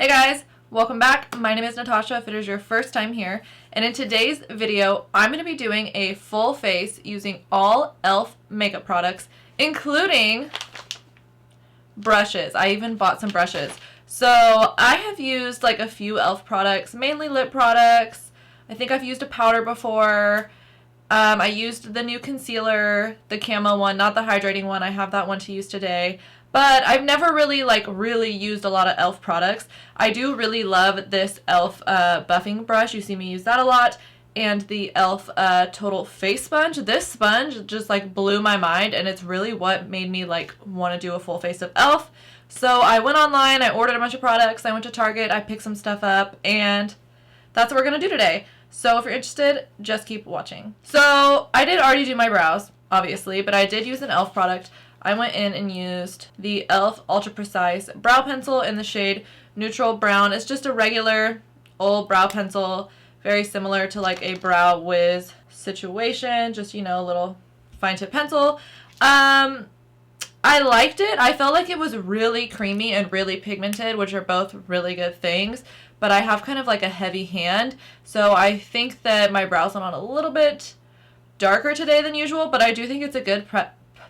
Hey guys, welcome back. My name is Natasha if it is your first time here, and in today's video I'm going to be doing a full face using all e.l.f. makeup products, including brushes. I even bought some brushes. So I have used like a few e.l.f. products, mainly lip products. I think I've used a powder before. I used the new concealer, the camo one, not the hydrating one. I have that one to use today. But I've never really used a lot of e.l.f. products. I do really love this e.l.f. Buffing brush. You see me use that a lot. And the e.l.f. Total Face Sponge. This sponge just like blew my mind, and it's really what made me like want to do a full face of e.l.f. So I went online, I ordered a bunch of products, I went to Target, I picked some stuff up, and that's what we're going to do today. So if you're interested, just keep watching. So I did already do my brows, obviously, but I did use an e.l.f. product. I went in and used the e.l.f. Ultra Precise Brow Pencil in the shade Neutral Brown. It's just a regular old brow pencil, very similar to like a Brow Wiz situation, just, you know, a little fine tip pencil. I liked it. I felt like it was really creamy and really pigmented, which are both really good things, but I have kind of like a heavy hand, so I think that my brows went on a little bit darker today than usual, but I do think it's a good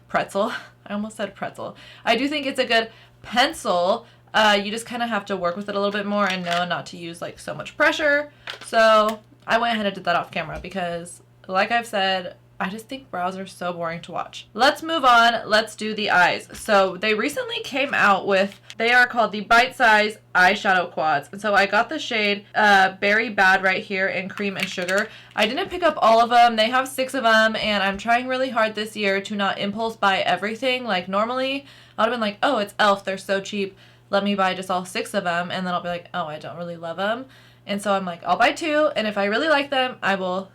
pretzel. I almost said pretzel. I do think it's a good pencil. You just kind of have to work with it a little bit more and know not to use like so much pressure. So I went ahead and did that off camera because, like I've said, I just think brows are so boring to watch. Let's move on. Let's do the eyes. So they recently came out with, they are called the Bite-Size Eyeshadow Quads. And so I got the shade Berry Bad right here in Cream and Sugar. I didn't pick up all of them. They have 6 of them, and I'm trying really hard this year to not impulse buy everything. Like normally, I would have been like, oh, it's e.l.f. They're so cheap. Let me buy just all 6 of them, and then I'll be like, oh, I don't really love them. And so I'm like, I'll buy 2, and if I really like them, I will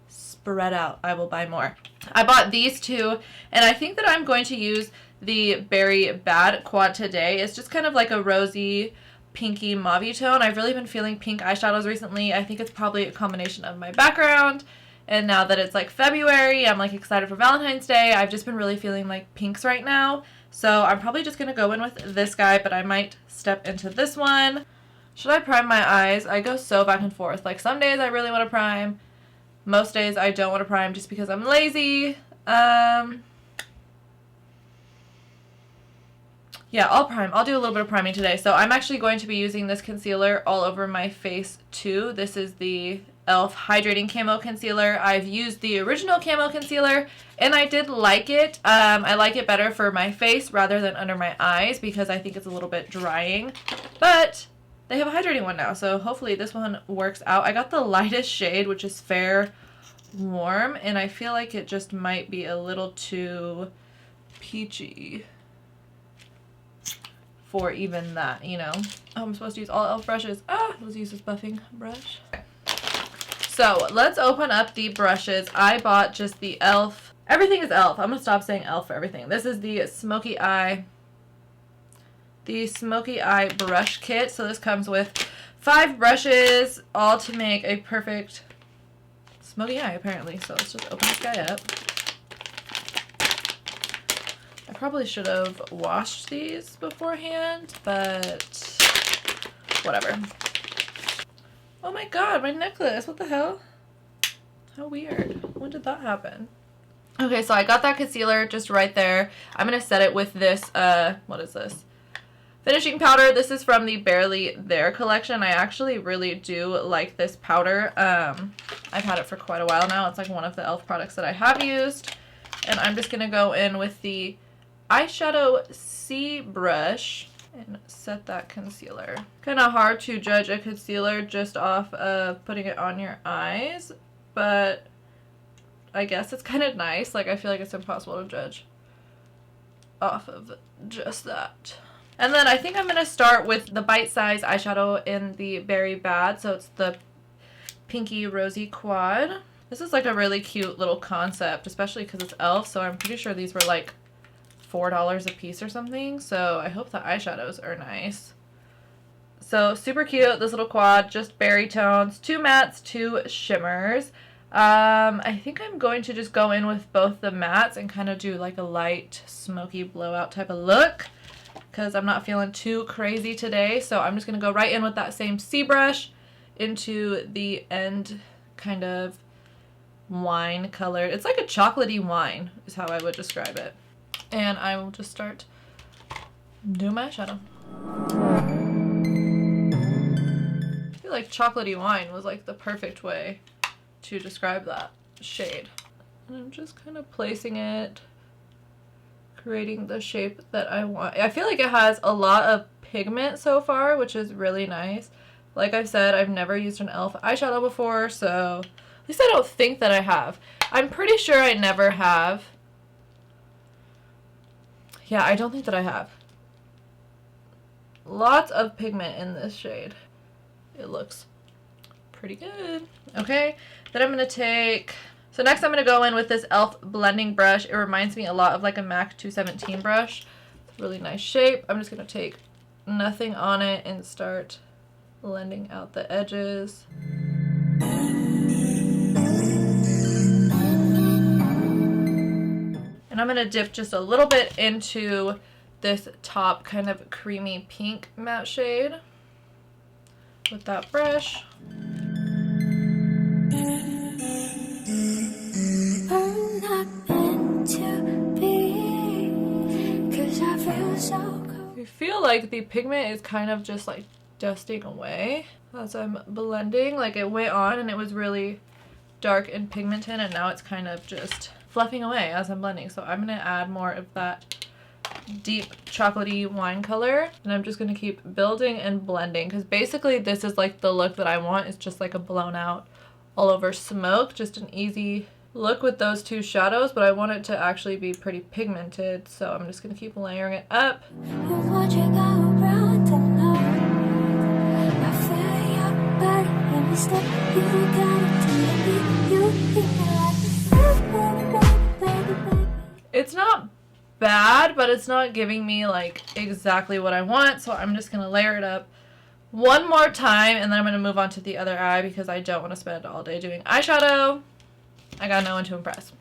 spread out. I will buy more. I bought these 2, and I think that I'm going to use the Berry Bad quad today. It's just kind of like a rosy, pinky, mauve tone. I've really been feeling pink eyeshadows recently. I think it's probably a combination of my background, and now that it's like February, I'm like excited for Valentine's Day. I've just been really feeling like pinks right now, so I'm probably just gonna go in with this guy, but I might step into this one. Should I prime my eyes? I go so back and forth. Like some days I really want to prime. Most days I don't want to prime just because I'm lazy. Yeah, I'll prime. I'll do a little bit of priming today. So I'm actually going to be using this concealer all over my face too. This is the e.l.f. Hydrating Camo Concealer. I've used the original Camo Concealer, and I did like it. I like it better for my face rather than under my eyes because I think it's a little bit drying. But they have a hydrating one now, so hopefully this one works out. I got the lightest shade, which is Fair Warm, and I feel like it just might be a little too peachy for even that, you know. Oh, I'm supposed to use all e.l.f. brushes. Let's use this buffing brush. So let's open up the brushes. I bought just the e.l.f. Everything is e.l.f. I'm going to stop saying e.l.f. for everything. This is the Smoky Eye brush kit. So this comes with 5 brushes, all to make a perfect smoky eye apparently. So let's just open this guy up. I probably should have washed these beforehand, but whatever. Oh my god, my necklace. What the hell? How weird. When did that happen? Okay, so I got that concealer just right there. I'm going to set it with this, what is this? Finishing powder. This is from the Barely There collection. I actually really do like this powder. I've had it for quite a while now. It's like one of the e.l.f. products that I have used. And I'm just going to go in with the eyeshadow C brush and set that concealer. Kind of hard to judge a concealer just off of putting it on your eyes, but I guess it's kind of nice. Like, I feel like it's impossible to judge off of just that. And then I think I'm going to start with the Bite-Size eyeshadow in the Berry Bad. So it's the Pinky Rosy Quad. This is like a really cute little concept, especially because it's e.l.f. So I'm pretty sure these were like $4 a piece or something. So I hope the eyeshadows are nice. So super cute, this little quad, just berry tones, 2 mattes, 2 shimmers. I think I'm going to just go in with both the mattes and kind of do like a light smoky blowout type of look. because I'm not feeling too crazy today. So I'm just going to go right in with that same C brush into the end kind of wine color. It's like a chocolatey wine is how I would describe it. And I will just start doing my eyeshadow. I feel like chocolatey wine was like the perfect way to describe that shade. And I'm just kind of placing it, creating the shape that I want. I feel like it has a lot of pigment so far, which is really nice. Like I said, I've never used an e.l.f. eyeshadow before, so at least I don't think that I have. I'm pretty sure I never have. Yeah, I don't think that I have. Lots of pigment in this shade. It looks pretty good. Okay, then I'm going to take... So next I'm going to go in with this e.l.f. blending brush. It reminds me a lot of like a MAC 217 brush. It's a really nice shape. I'm just going to take nothing on it and start blending out the edges. And I'm going to dip just a little bit into this top kind of creamy pink matte shade with that brush. I feel like the pigment is kind of just like dusting away as I'm blending. Like it went on and it was really dark and pigmented, and now it's kind of just fluffing away as I'm blending. So I'm going to add more of that deep chocolatey wine color, and I'm just going to keep building and blending, because basically this is like the look that I want. It's just like a blown out all over smoke, just an easy look with those two shadows, but I want it to actually be pretty pigmented, so I'm just going to keep layering it up. It's not bad, but it's not giving me like exactly what I want, so I'm just gonna layer it up one more time, and then I'm gonna move on to the other eye because I don't want to spend all day doing eyeshadow. I got no one to impress.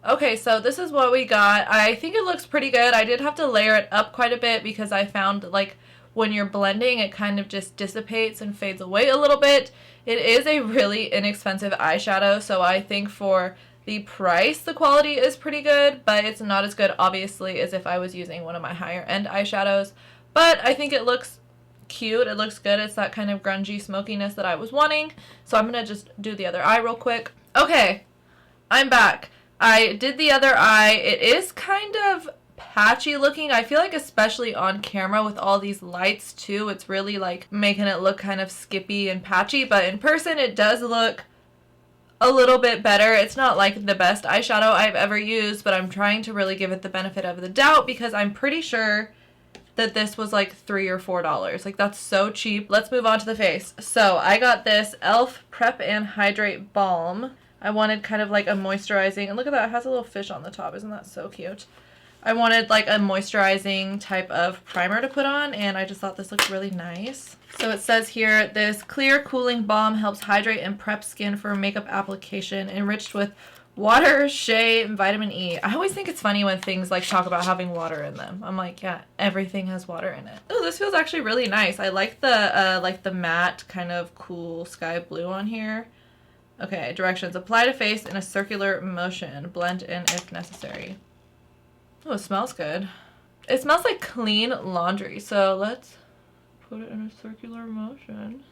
Okay, so this is what we got. I think it looks pretty good. I did have to layer it up quite a bit because I found like when you're blending it kind of just dissipates and fades away a little bit. It is a really inexpensive eyeshadow, so I think for the price the quality is pretty good, but it's not as good obviously as if I was using one of my higher end eyeshadows. But I think it looks cute. It looks good. It's that kind of grungy smokiness that I was wanting. So I'm gonna just do the other eye real quick. Okay, I'm back. I did the other eye. It is kind of patchy looking. I feel like especially on camera with all these lights too, it's really like making it look kind of skippy and patchy, but in person it does look a little bit better. It's not like the best eyeshadow I've ever used, but I'm trying to really give it the benefit of the doubt because I'm pretty sure that this was like $3 or $4. Like that's so cheap. Let's move on to the face. So I got this e.l.f. Prep and Hydrate Balm. I wanted kind of like a moisturizing, and look at that, it has a little fish on the top. Isn't that so cute? I wanted like a moisturizing type of primer to put on, and I just thought this looked really nice. So it says here, this clear cooling balm helps hydrate and prep skin for makeup application, enriched with water, shea, and vitamin E. I always think it's funny when things like talk about having water in them. I'm like, yeah, everything has water in it. Oh, this feels actually really nice. I like the matte kind of cool sky blue on here. Okay, directions. Apply to face in a circular motion. Blend in if necessary. Oh, it smells good. It smells like clean laundry. So let's put it in a circular motion.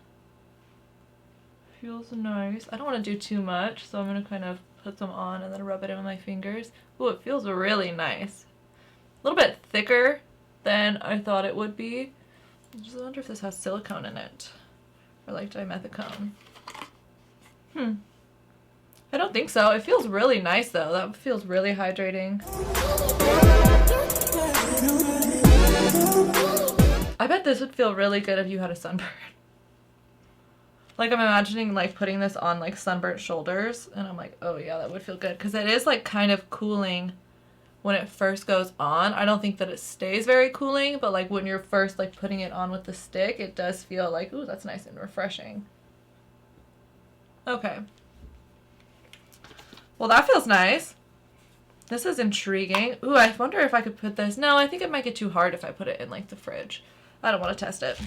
Feels nice. I don't want to do too much, so I'm going to kind of put some on and then rub it in with my fingers. Oh, it feels really nice. A little bit thicker than I thought it would be. I just wonder if this has silicone in it. Or like dimethicone. I don't think so. It feels really nice though. That feels really hydrating. I bet this would feel really good if you had a sunburn. Like I'm imagining like putting this on like sunburnt shoulders, and I'm like, oh yeah, that would feel good because it is like kind of cooling when it first goes on. I don't think that it stays very cooling, but like when you're first like putting it on with the stick, it does feel like, ooh, that's nice and refreshing. Okay. Well, that feels nice. This is intriguing. Ooh, I wonder if I could put this. No, I think it might get too hard if I put it in like the fridge. I don't want to test it.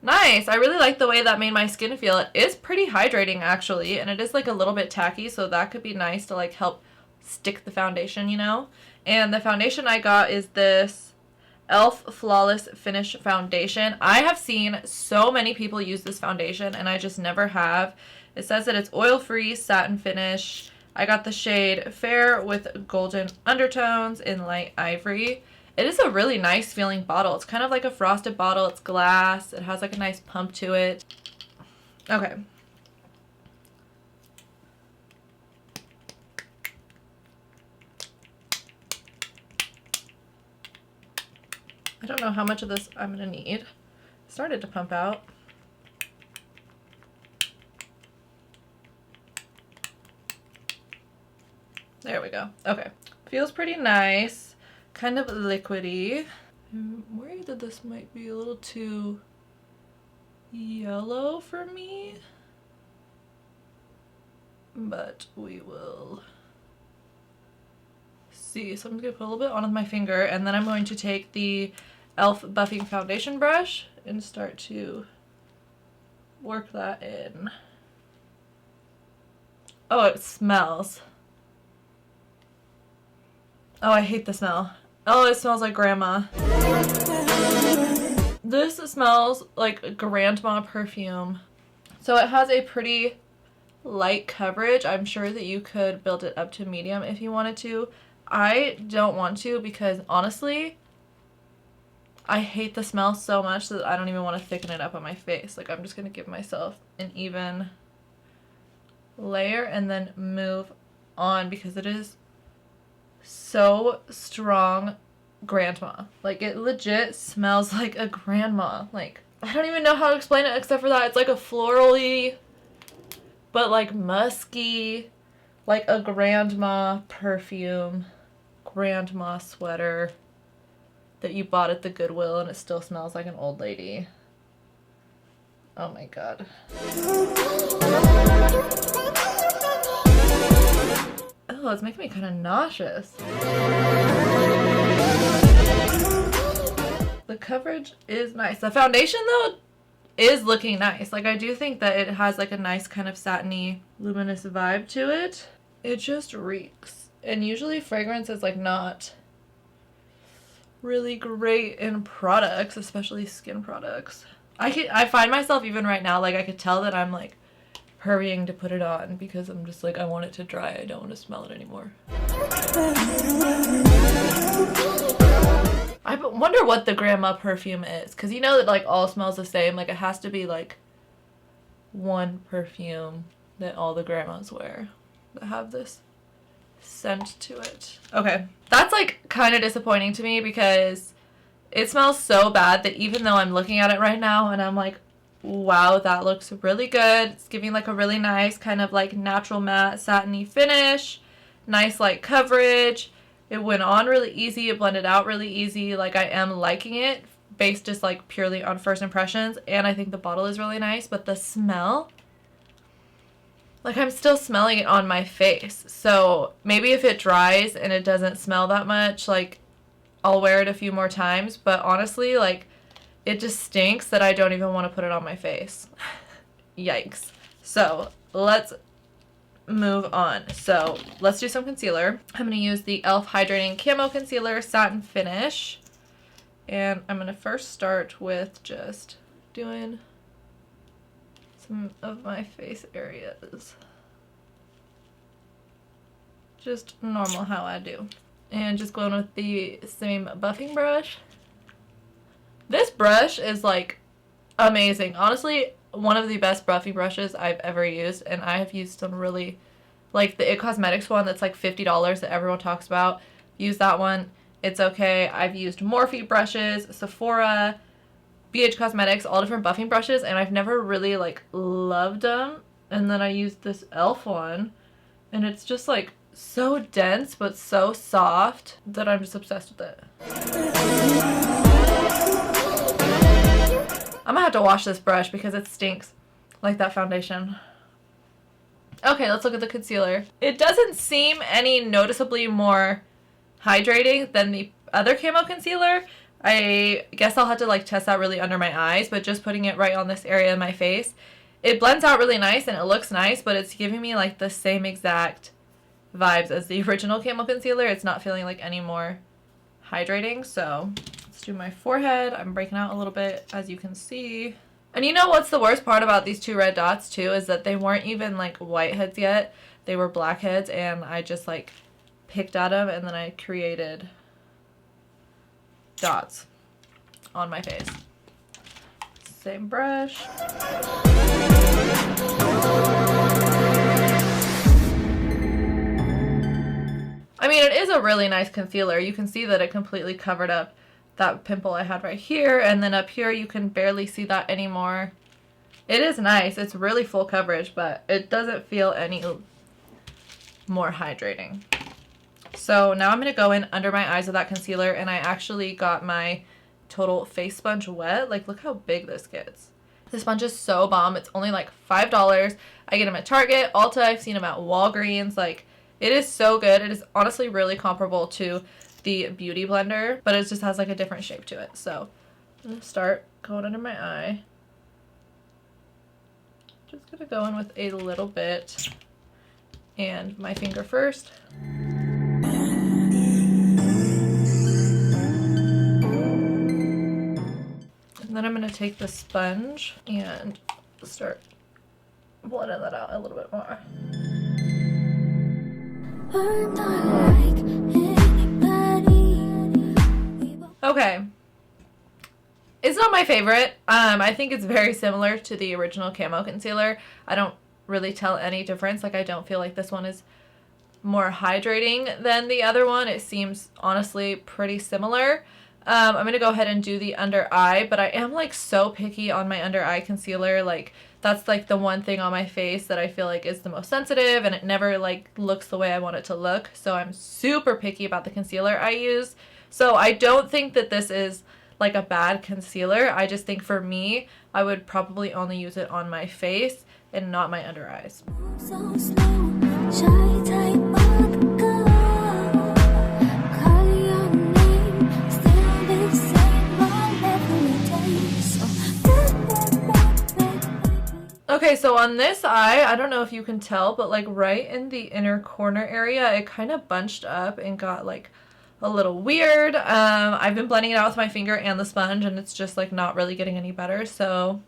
Nice. I really like the way that made my skin feel. It is pretty hydrating actually, and it is like a little bit tacky, so that could be nice to like help stick the foundation, you know? And the foundation I got is this e.l.f. Flawless Finish Foundation. I have seen so many people use this foundation and I just never have. It says that it's oil-free satin finish. I got the shade Fair with Golden Undertones in Light Ivory. It is a really nice feeling bottle. It's kind of like a frosted bottle. It's glass. It has like a nice pump to it. Okay. I don't know how much of this I'm going to need. It started to pump out. There we go. Okay. Feels pretty nice. Kind of liquidy. I'm worried that this might be a little too yellow for me. But we will see. So I'm going to put a little bit on with my finger, and then I'm going to take the e.l.f. buffing foundation brush and start to work that in. Oh, it smells. Oh, I hate the smell. Oh, it smells like grandma. This smells like grandma perfume. So it has a pretty light coverage. I'm sure that you could build it up to medium if you wanted to. I don't want to because honestly, I hate the smell so much that I don't even want to thicken it up on my face. Like, I'm just going to give myself an even layer and then move on because it is so strong grandma. Like, it legit smells like a grandma. Like, I don't even know how to explain it except for that it's like a florally but like musky, like a grandma perfume, grandma sweater that you bought at the Goodwill and it still smells like an old lady. Oh my god. Oh, it's making me kind of nauseous. The coverage is nice. The foundation, though, is looking nice. Like, I do think that it has, like, a nice kind of satiny, luminous vibe to it. It just reeks. And usually fragrance is, like, not really great in products, especially skin products. I find myself, even right now, like, I could tell that I'm, like, hurrying to put it on because I'm just like, I want it to dry. I don't want to smell it anymore. I wonder what the grandma perfume is, because you know that like all smells the same. Like, it has to be like one perfume that all the grandmas wear that have this scent to it. Okay, that's like kind of disappointing to me because it smells so bad that even though I'm looking at it right now and I'm like, wow, that looks really good. It's giving like a really nice kind of like natural matte satiny finish. Nice light coverage. It went on really easy. It blended out really easy. Like, I am liking it based just like purely on first impressions. And I think the bottle is really nice. But the smell, like, I'm still smelling it on my face. So maybe if it dries and it doesn't smell that much, like, I'll wear it a few more times. But honestly, like, it just stinks that I don't even want to put it on my face. Yikes. So let's move on. So let's do some concealer. I'm going to use the e.l.f. Hydrating Camo Concealer Satin Finish. And I'm going to first start with just doing some of my face areas. Just normal how I do. And just going with the same buffing brush. This brush is like amazing. Honestly, one of the best buffing brushes I've ever used, and I have used some really, like the it.l.f. Cosmetics one that's like $50 that everyone talks about. Use that one. It's okay. I've used Morphe brushes, Sephora, BH Cosmetics, all different buffing brushes, and I've never really like loved them. And then I used this e.l.f. one, and it's just like so dense but so soft that I'm just obsessed with it. I'm gonna have to wash this brush because it stinks like that foundation. Okay, let's look at the concealer. It doesn't seem any noticeably more hydrating than the other camo concealer. I guess I'll have to like test that really under my eyes, but just putting it right on this area of my face, it blends out really nice and it looks nice, but it's giving me like the same exact vibes as the original camo concealer. It's not feeling like any more hydrating. So let's do my forehead. I'm breaking out a little bit, as you can see. And you know what's the worst part about these two red dots too is that they weren't even like whiteheads yet. They were blackheads, and I just like picked at them and then I created dots on my face. Same brush. I mean, it is a really nice concealer. You can see that it completely covered up that pimple I had right here, and then up here you can barely see that anymore. It is nice. It's really full coverage, but it doesn't feel any more hydrating. So now I'm going to go in under my eyes with that concealer, and I actually got my total face sponge wet. Like, look how big this gets. This sponge is so bomb. It's only like $5. I get them at Target, Ulta. I've seen them at Walgreens. Like, it is so good. It is honestly really comparable to the Beauty Blender, but it just has like a different shape to it. So I'm going to start going under my eye. Just going to go in with a little bit, and my finger first. And then I'm going to take the sponge and start blending that out a little bit more. Okay. It's not my favorite. I think it's very similar to the original camo concealer. I don't really tell any difference. Like, I don't feel like this one is more hydrating than the other one. It seems honestly pretty similar. I'm going to go ahead and do the under eye, but I am like so picky on my under eye concealer. Like, that's like the one thing on my face that I feel like is the most sensitive, and it never like looks the way I want it to look. So I'm super picky about the concealer I use. So I don't think that this is like a bad concealer. I just think for me, I would probably only use it on my face and not my under eyes. So slow, shy type of girl. Call your name, still the same all every day. So Okay, so on this eye, I don't know if you can tell, but like right in the inner corner area, it kind of bunched up and got like a little weird. I've been blending it out with my finger and the sponge, and it's just like not really getting any better. So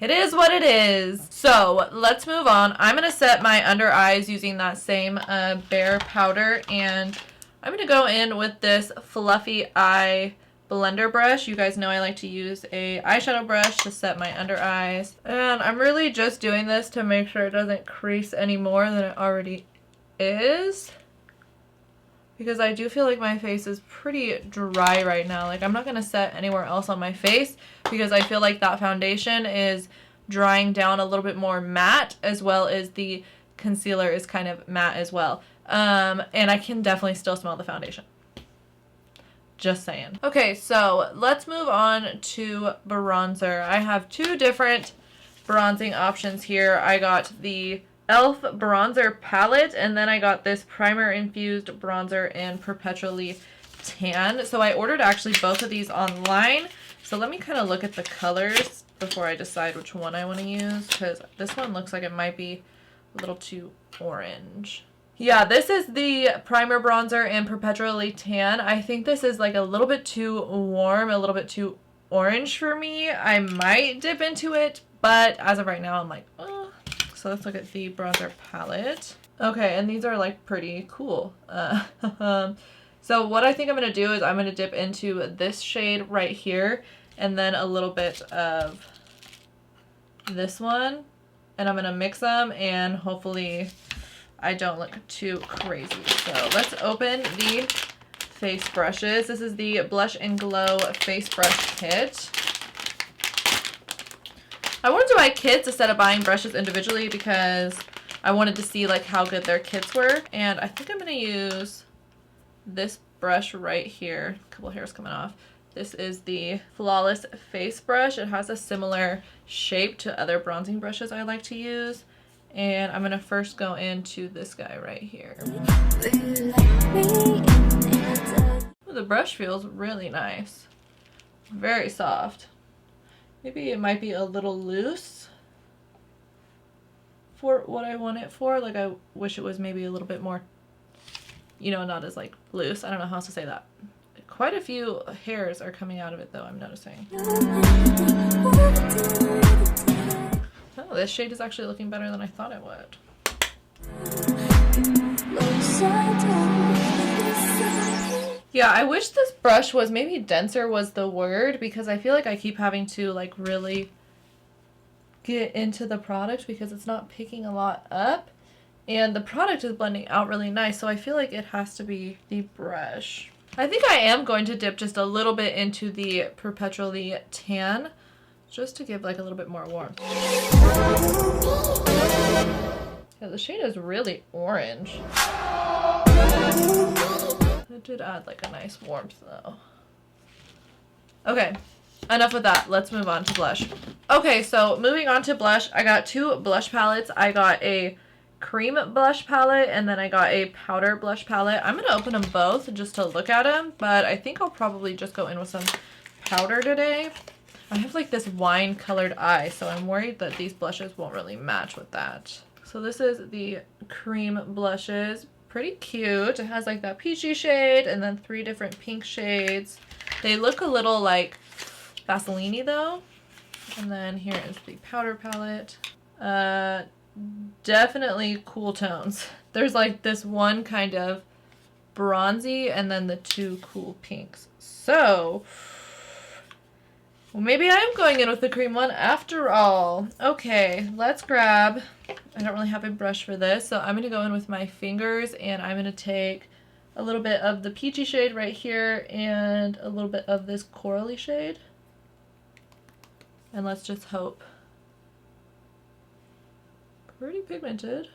it is what it is. So let's move on. I'm going to set my under eyes using that same Bare powder, and I'm going to go in with this fluffy eye blender brush. You guys know I like to use a eyeshadow brush to set my under eyes, and I'm really just doing this to make sure it doesn't crease any more than it already is, because I do feel like my face is pretty dry right now. Like, I'm not going to set anywhere else on my face because I feel like that foundation is drying down a little bit more matte, as well as the concealer is kind of matte as well. And I can definitely still smell the foundation. Just saying. Okay, so let's move on to bronzer. I have two different bronzing options here. I got the e.l.f. bronzer palette, and then I got this primer infused bronzer in Perpetually Tan. So I ordered actually both of these online. So let me kind of look at the colors before I decide which one I want to use, because this one looks like it might be a little too orange. Yeah, this is the primer bronzer in Perpetually Tan. I think this is like a little bit too warm, a little bit too orange for me. I might dip into it, but as of right now, I'm like, oh. So let's look at the bronzer palette. Okay, and these are like pretty cool. So what I think I'm going to do is I'm going to dip into this shade right here, and then a little bit of this one, and I'm going to mix them, and hopefully I don't look too crazy. So let's open the face brushes. This is the Blush and Glow face brush kit. I wanted to buy kits instead of buying brushes individually because I wanted to see like how good their kits were. And I think I'm going to use this brush right here. A couple hairs coming off. This is the Flawless Face Brush. It has a similar shape to other bronzing brushes I like to use. And I'm going to first go into this guy right here. Ooh, the brush feels really nice. Very soft. Maybe it might be a little loose for what I want it for. Like I wish it was maybe a little bit more, you know, not as like loose. I don't know how else to say that. Quite a few hairs are coming out of it though, I'm noticing. Oh, this shade is actually looking better than I thought it would. Yeah, I wish this brush was maybe denser was the word, because I feel like I keep having to like really get into the product because it's not picking a lot up. And the product is blending out really nice, so I feel like it has to be the brush. I think I am going to dip just a little bit into the Perpetually Tan, just to give like a little bit more warmth. Yeah, the shade is really orange. It did add like a nice warmth though. Okay, enough with that. Let's move on to blush. Okay, so moving on to blush, I got two blush palettes. I got a cream blush palette and then I got a powder blush palette. I'm going to open them both just to look at them, but I think I'll probably just go in with some powder today. I have like this wine colored eye, so I'm worried that these blushes won't really match with that. So this is the cream blushes. Pretty cute. It has like that peachy shade and then 3 different pink shades. They look a little like Vaseline-y though. And then here is the powder palette. Definitely cool tones. There's like this one kind of bronzy and then the 2 cool pinks. So well, maybe I am going in with the cream one after all. Okay, let's grab, I don't really have a brush for this, so I'm going to go in with my fingers and I'm going to take a little bit of the peachy shade right here and a little bit of this corally shade. And let's just hope. Pretty pigmented.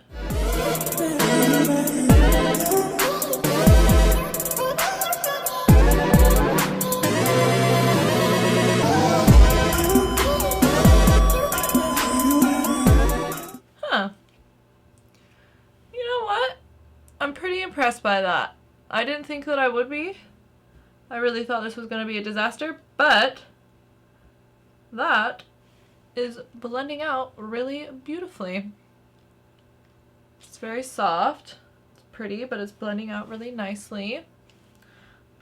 You know what? I'm pretty impressed by that. I didn't think that I would be. I really thought this was going to be a disaster, but that is blending out really beautifully. It's very soft. It's pretty, but it's blending out really nicely.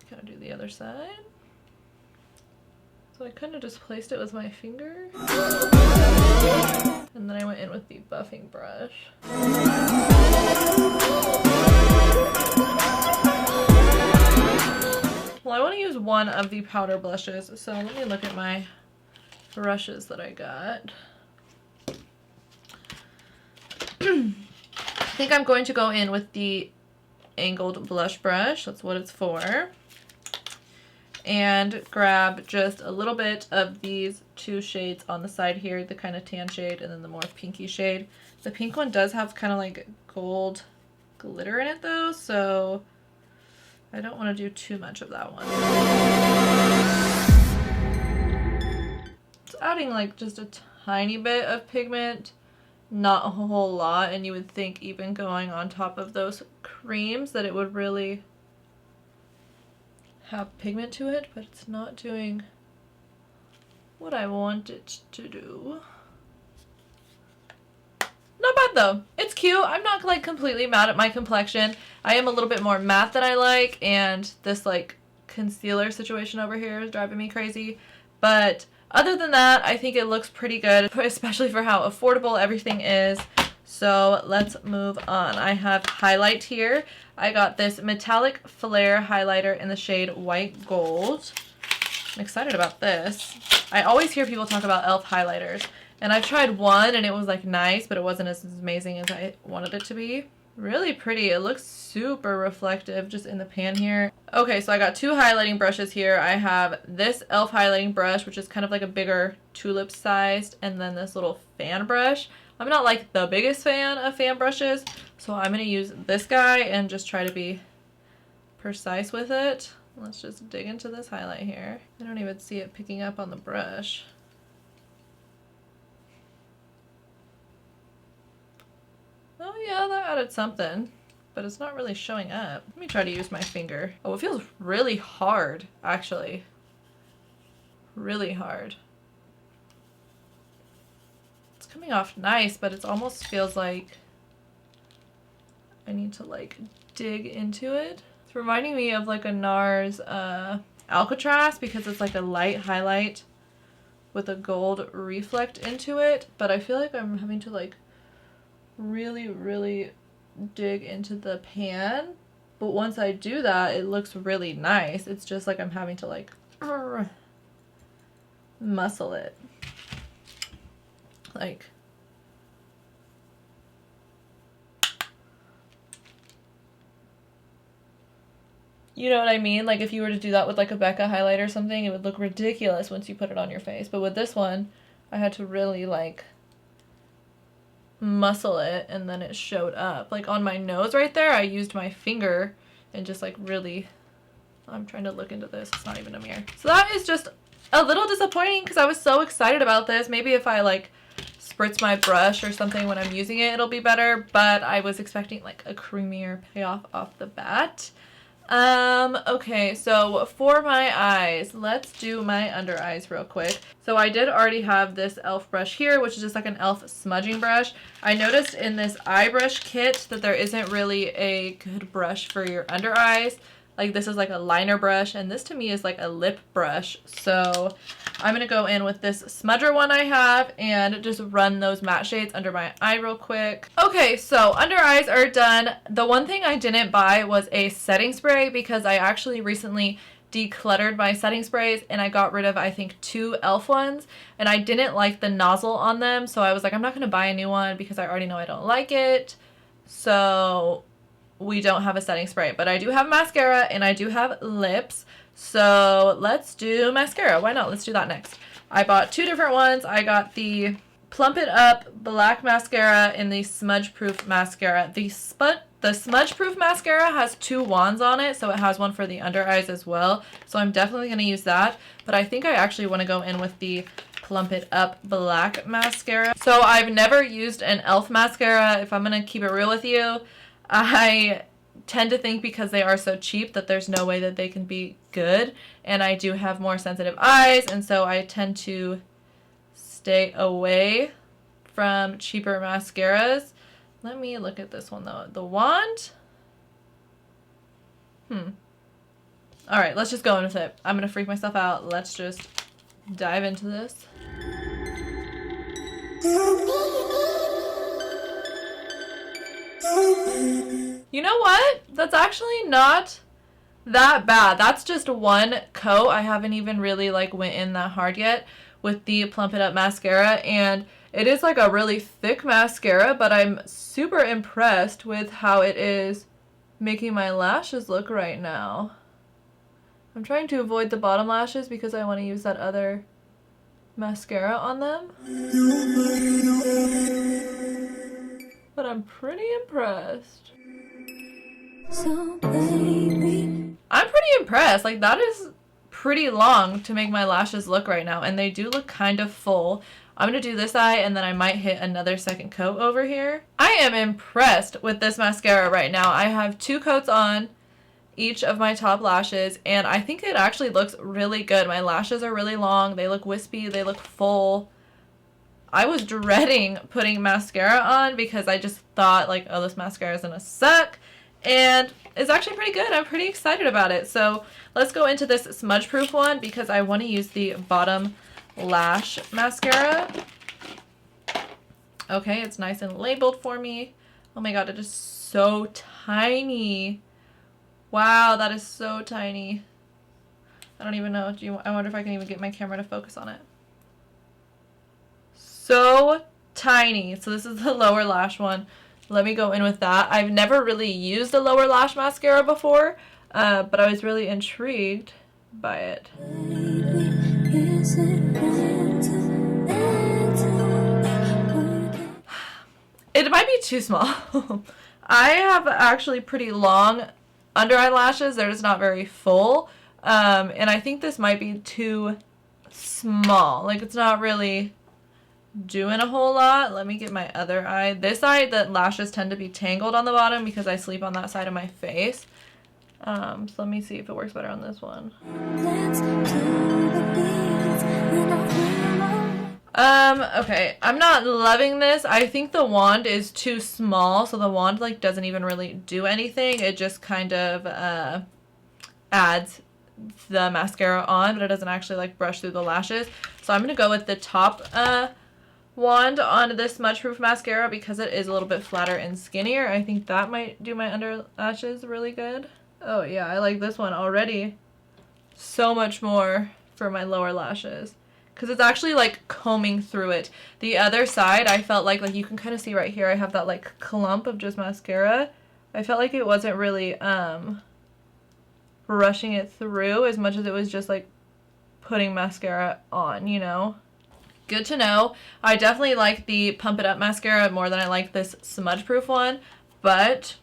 Kind of do the other side. So I kind of just placed it with my finger. And then I went in with the buffing brush. Well, I want to use one of the powder blushes, so let me look at my brushes that I got. I think I'm going to go in with the angled blush brush. That's what it's for. And grab just a little bit of these 2 shades on the side here, the kind of tan shade and then the more pinky shade. The pink one does have kind of like gold glitter in it though, so I don't want to do too much of that one. It's adding like just a tiny bit of pigment, not a whole lot, and you would think even going on top of those creams that it would really have pigment to it, but it's not doing what I want it to do. Not bad though. It's cute. I'm not like completely mad at my complexion. I am a little bit more matte than I like, and this like concealer situation over here is driving me crazy. But other than that, I think it looks pretty good, especially for how affordable everything is. So let's move on. I have highlight here. I got this metallic flare highlighter in the shade White Gold. I'm excited about this. I always hear people talk about e.l.f. highlighters, and I've tried one and it was like nice, but it wasn't as amazing as I wanted it to be. Really pretty. It looks super reflective just in the pan here. Okay, so I got 2 highlighting brushes here. I have this e.l.f. highlighting brush, which is kind of like a bigger tulip sized, and then this little fan brush. I'm not like the biggest fan of fan brushes, so I'm gonna use this guy and just try to be precise with it. Let's just dig into this highlight here. I don't even see it picking up on the brush. Oh yeah, that added something, but it's not really showing up. Let me try to use my finger. Oh, it feels really hard, actually. Really hard. It's coming off nice, but it almost feels like I need to like dig into it. It's reminding me of like a NARS Alcatraz because it's like a light highlight with a gold reflect into it, but I feel like I'm having to like really dig into the pan, but once I do that it looks really nice. It's just like I'm having to like muscle it, like you know what I mean? Like if you were to do that with like a Becca highlight or something, it would look ridiculous once you put it on your face, but with this one I had to really like muscle it and then it showed up. Like on my nose right there, I used my finger and just like really, I'm trying to look into this, it's not even a mirror. So that is just a little disappointing because I was so excited about this. Maybe if I like spritz my brush or something when I'm using it, it'll be better, but I was expecting like a creamier payoff off the bat. Okay, so for my eyes, let's do my under eyes real quick. So I did already have this e.l.f. brush here, which is just like an e.l.f. smudging brush. I noticed in this eye brush kit that there isn't really a good brush for your under eyes. Like this is like a liner brush and this to me is like a lip brush. So I'm going to go in with this smudger one I have and just run those matte shades under my eye real quick. Okay, so under eyes are done. The one thing I didn't buy was a setting spray because I actually recently decluttered my setting sprays and I got rid of I think 2 e.l.f. ones and I didn't like the nozzle on them, so I was like I'm not going to buy a new one because I already know I don't like it. So we don't have a setting spray, but I do have mascara and I do have lips. So let's do mascara. Why not? Let's do that next. I bought 2 different ones. I got the Plump It Up Black Mascara and the Smudge Proof Mascara. The Smudge Proof Mascara has 2 wands on it, so it has one for the under eyes as well. So I'm definitely going to use that, but I think I actually want to go in with the Plump It Up Black Mascara. So I've never used an e.l.f. mascara. If I'm going to keep it real with you, I tend to think because they are so cheap that there's no way that they can be good, and I do have more sensitive eyes, and so I tend to stay away from cheaper mascaras. Let me look at this one though. The wand? Alright, let's just go in with it. I'm gonna freak myself out. Let's just dive into this. You know what? That's actually not that bad. That's just one coat. I haven't even really like went in that hard yet with the Plump It Up mascara, and it is like a really thick mascara, but I'm super impressed with how it is making my lashes look right now. I'm trying to avoid the bottom lashes because I want to use that other mascara on them. But I'm pretty impressed. So baby, I'm pretty impressed. Like that is pretty long to make my lashes look right now, and they do look kind of full. I'm gonna do this eye and then I might hit another second coat over here. I am impressed with this mascara right now. I have 2 coats on each of my top lashes and I think it actually looks really good. My lashes are really long, they look wispy, they look full. I was dreading putting mascara on because I just thought like, oh, this mascara is gonna suck, and it's actually pretty good. I'm pretty excited about it. So let's go into this smudge proof one because I want to use the bottom lash mascara. Okay, it's nice and labeled for me. Oh my god, it is so tiny. Wow, that is so tiny. I don't even know. I wonder if I can even get my camera to focus on it. So tiny. So this is the lower lash one. Let me go in with that. I've never really used a lower lash mascara before, but I was really intrigued by it. It might be too small. I have actually pretty long under eyelashes. They're just not very full. And I think this might be too small. Like, it's not really doing a whole lot. Let me get my other eye. This eye, the lashes tend to be tangled on the bottom because I sleep on that side of my face. So let me see if it works better on this one. Okay, I'm not loving this. I think the wand is too small, so the wand like doesn't even really do anything. It just kind of adds the mascara on, but it doesn't actually like brush through the lashes. So I'm gonna go with the top wand on this Smudge Proof mascara because it is a little bit flatter and skinnier. I think that might do my under lashes really good. Oh yeah, I like this one already so much more for my lower lashes because it's actually like combing through it. The other side, I felt like you can kind of see right here, I have that like clump of just mascara. I felt like it wasn't really brushing it through as much as it was just like putting mascara on, you know? Good to know. I definitely like the Pump It Up mascara more than I like this Smudge Proof one, but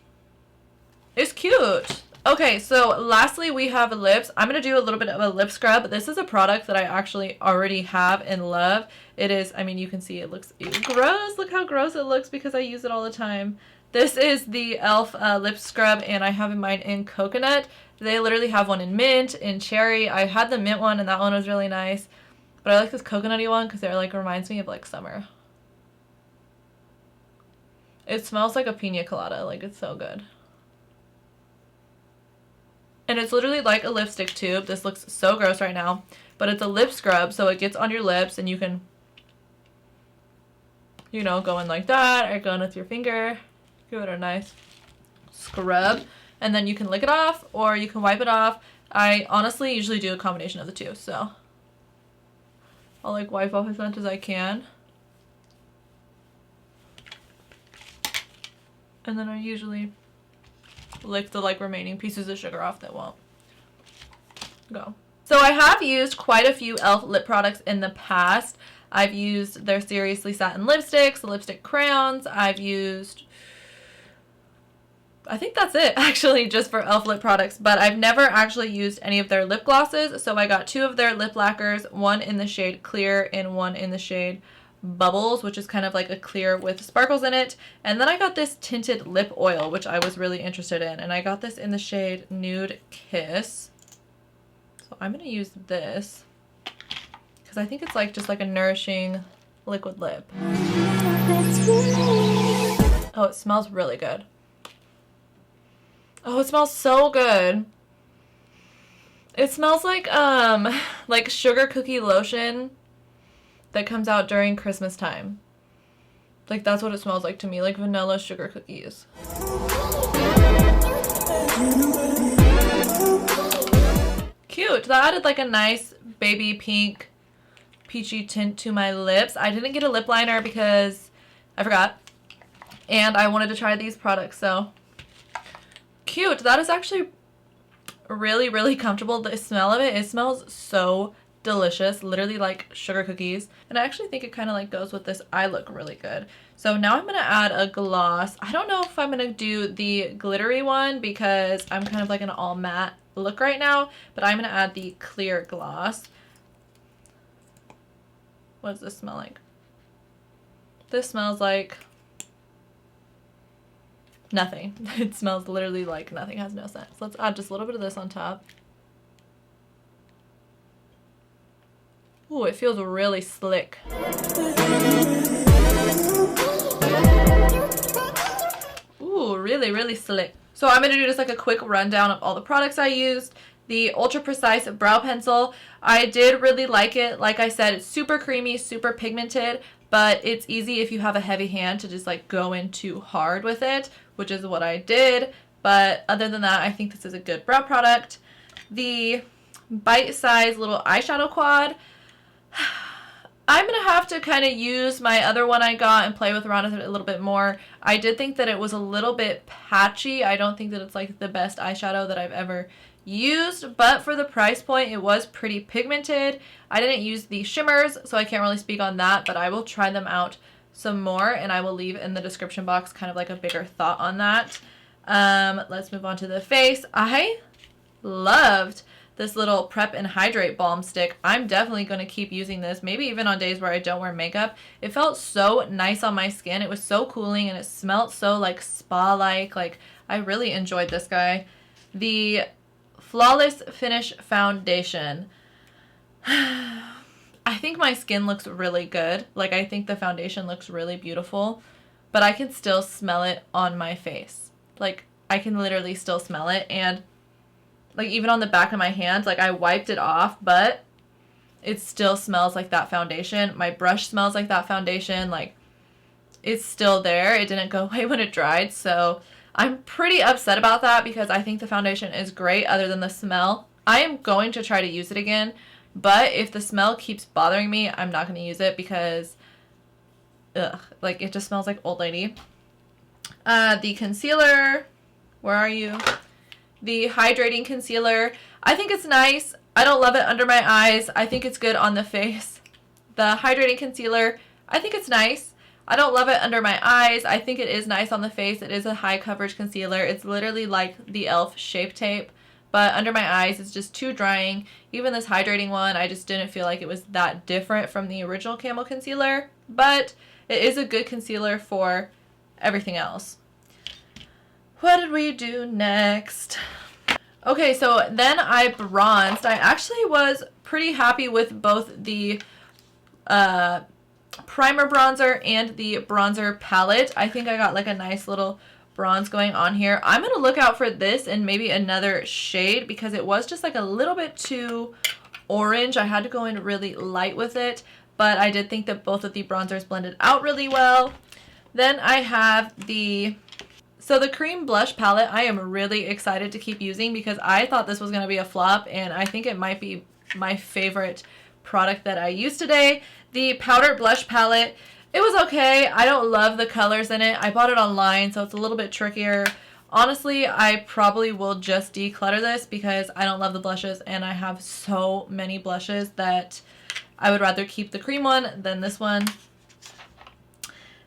it's cute. Okay, so lastly we have lips. I'm going to do a little bit of a lip scrub. This is a product that I actually already have and love. It is, I mean, you can see it looks gross. Look how gross it looks because I use it all the time. This is the e.l.f. Lip scrub, and I have mine in coconut. They literally have one in mint, in cherry. I had the mint one, and that one was really nice. But I like this coconutty one because it like reminds me of like summer. It smells like a pina colada. Like, it's so good. And it's literally like a lipstick tube. This looks so gross right now. But it's a lip scrub, so it gets on your lips and you can, you know, go in like that or go in with your finger. Give it a nice scrub. And then you can lick it off or you can wipe it off. I honestly usually do a combination of the two, so I'll like wipe off as much as I can. And then I usually lick the like remaining pieces of sugar off that won't go. So I have used quite a few e.l.f. lip products in the past. I've used their Seriously Satin lipsticks, the lipstick crayons. I've used, I think that's it actually, just for e.l.f. lip products, but I've never actually used any of their lip glosses. So I got 2 of their lip lacquers, one in the shade Clear and one in the shade Bubbles, which is kind of like a clear with sparkles in it. And then I got this tinted lip oil, which I was really interested in, and I got this in the shade Nude Kiss. So I'm going to use this because I think it's like just like a nourishing liquid lip. Oh, it smells really good. Oh, it smells so good. It smells like sugar cookie lotion that comes out during Christmas time. Like, that's what it smells like to me, like vanilla sugar cookies. Cute. That added like a nice baby pink peachy tint to my lips. I didn't get a lip liner because I forgot. And I wanted to try these products, so cute. That is actually really, really comfortable. The smell of it, it smells so delicious, literally like sugar cookies. And I actually think it kind of like goes with this eye look really good. So now I'm going to add a gloss. I don't know if I'm going to do the glittery one because I'm kind of like an all matte look right now, but I'm going to add the clear gloss. What does this smell like? This smells like nothing. It smells literally like nothing, has no scent. So let's add just a little bit of this on top. Ooh, it feels really slick. Ooh, really, really slick. So I'm going to do just like a quick rundown of all the products I used. The Ultra Precise Brow Pencil, I did really like it. Like I said, it's super creamy, super pigmented, but it's easy if you have a heavy hand to just like go in too hard with it, which is what I did. But other than that, I think this is a good brow product. The bite-sized little eyeshadow quad, I'm going to have to kind of use my other one I got and play with around with it a little bit more. I did think that it was a little bit patchy. I don't think that it's like the best eyeshadow that I've ever used, but for the price point, it was pretty pigmented. I didn't use the shimmers, so I can't really speak on that, but I will try them out some more, and I will leave in the description box kind of like a bigger thought on that. Let's move on to the face. I loved this little Prep and Hydrate balm stick. I'm definitely going to keep using this, maybe even on days where I don't wear makeup. It felt so nice on my skin. It was so cooling, and it smelled so like spa-like. Like, I really enjoyed this guy. The Flawless Finish Foundation. I think my skin looks really good. Like, I think the foundation looks really beautiful, but I can still smell it on my face. Like, I can literally still smell it, and like even on the back of my hand, like I wiped it off, but it still smells like that foundation. My brush smells like that foundation. Like, it's still there. It didn't go away when it dried, so I'm pretty upset about that because I think the foundation is great other than the smell. I am going to try to use it again, but if the smell keeps bothering me, I'm not going to use it because, ugh, like it just smells like old lady. The concealer, where are you? The Hydrating concealer. I think it's nice. I don't love it under my eyes. I think it's good on the face. The Hydrating concealer, I think it's nice. I don't love it under my eyes. I think it is nice on the face. It is a high coverage concealer. It's literally like the e.l.f. Shape Tape, but under my eyes it's just too drying. Even this hydrating one, I just didn't feel like it was that different from the original camo concealer, but it is a good concealer for everything else. What did we do next? Okay, so then I bronzed. I actually was pretty happy with both the primer bronzer and the bronzer palette. I think I got like a nice little bronze going on here. I'm going to look out for this and maybe another shade because it was just like a little bit too orange. I had to go in really light with it, but I did think that both of the bronzers blended out really well. Then I have the cream blush palette. I am really excited to keep using because I thought this was going to be a flop, and I think it might be my favorite product that I used today. The powder blush palette, it was okay. I don't love the colors in it. I bought it online, so it's a little bit trickier. Honestly, I probably will just declutter this because I don't love the blushes, and I have so many blushes that I would rather keep the cream one than this one.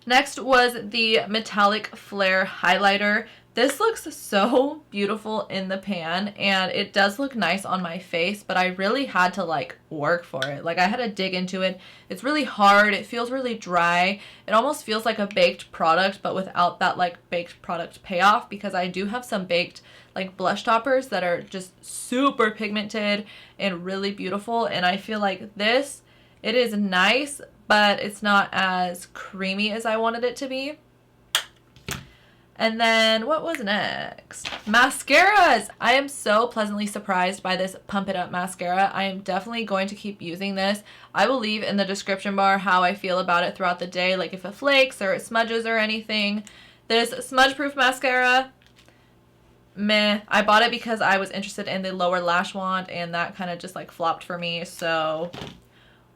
Next was the Metallic Flare Highlighter. This looks so beautiful in the pan, and it does look nice on my face, but I really had to like work for it. Like, I had to dig into it. It's really hard. It feels really dry. It almost feels like a baked product, but without that like baked product payoff, because I do have some baked like blush toppers that are just super pigmented and really beautiful, and I feel like this, it is nice, but it's not as creamy as I wanted it to be. And then what was next? Mascaras! I am so pleasantly surprised by this Pump It Up mascara. I am definitely going to keep using this. I will leave in the description bar how I feel about it throughout the day, like if it flakes or it smudges or anything. This smudge proof mascara, meh. I bought it because I was interested in the lower lash wand, and that kind of just like flopped for me, so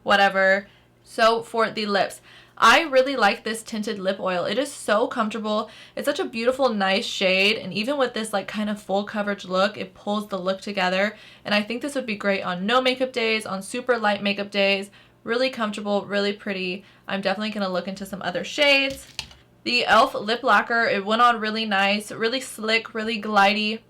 whatever. So for the lips, I really like this tinted lip oil. It is so comfortable. It's such a beautiful, nice shade, and even with this like kind of full coverage look, it pulls the look together, and I think this would be great on no makeup days, on super light makeup days. Really comfortable, really pretty. I'm definitely going to look into some other shades. The e.l.f. lip lacquer, it went on really nice, really slick, really glidey.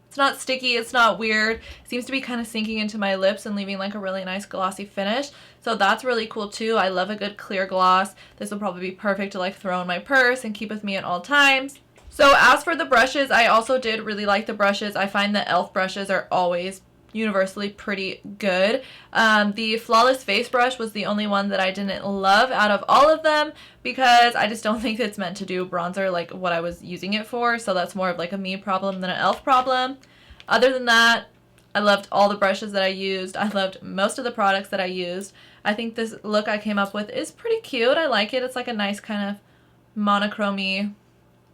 It's not sticky, it's not weird. It seems to be kind of sinking into my lips and leaving like a really nice glossy finish. So that's really cool too. I love a good clear gloss. This will probably be perfect to like throw in my purse and keep with me at all times. So as for the brushes, I also did really like the brushes. I find the e.l.f. brushes are always universally pretty good. The Flawless Face Brush was the only one that I didn't love out of all of them because I just don't think it's meant to do bronzer like what I was using it for, so that's more of like a me problem than an e.l.f. problem. Other than that, I loved all the brushes that I used. I loved most of the products that I used. I think this look I came up with is pretty cute. I like it. It's like a nice kind of monochrome,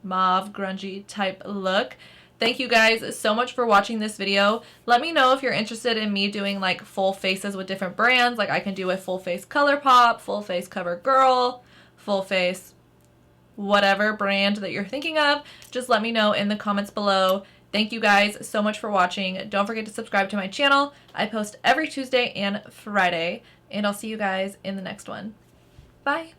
mauve, grungy type look. Thank you guys so much for watching this video. Let me know if you're interested in me doing like full faces with different brands. Like I can do a full face ColourPop, full face CoverGirl, full face whatever brand that you're thinking of. Just let me know in the comments below. Thank you guys so much for watching. Don't forget to subscribe to my channel. I post every Tuesday and Friday, and I'll see you guys in the next one. Bye!